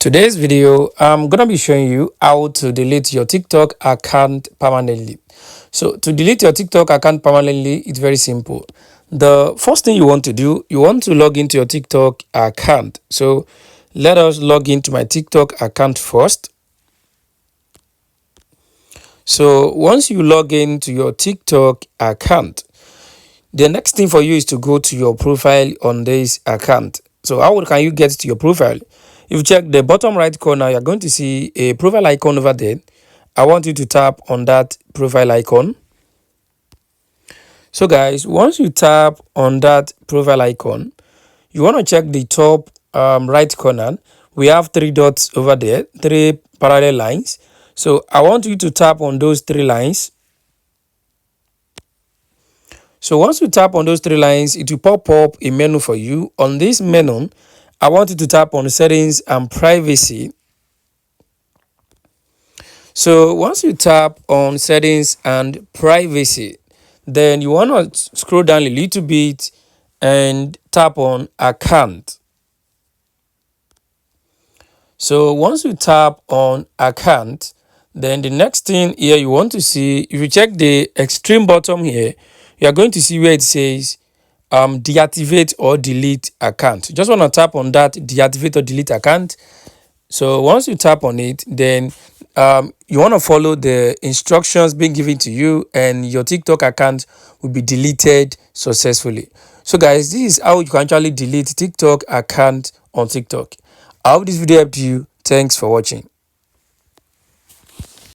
Today's video, I'm gonna be showing you how to delete your TikTok account permanently. So to delete your TikTok account permanently, it's very simple. The first thing you want to do, you want to log into your TikTok account. So let us log into my TikTok account first. So once you log into your TikTok account, the next thing for you is to go to your profile on this account. So how can you get to your profile? If you check the bottom right corner, you're going to see a profile icon over there. I want you to tap on that profile icon. So guys, once you tap on that profile icon, you want to check the top right corner. We have three dots over there, three parallel lines. So I want you to tap on those three lines. So once you tap on those three lines, it will pop up a menu for you. On this menu, I want you to tap on settings and privacy. So once you tap on settings and privacy, then you want to scroll down a little bit and tap on account. So once you tap on account, then the next thing here you want to see, if you check the extreme bottom here, you are going to see where it says deactivate or delete account. You just want to tap on that deactivate or delete account. So once you tap on it, then you want to follow the instructions being given to you and your TikTok account will be deleted successfully. So guys, this is how you can actually delete TikTok account on TikTok. I hope this video helped you. Thanks for watching.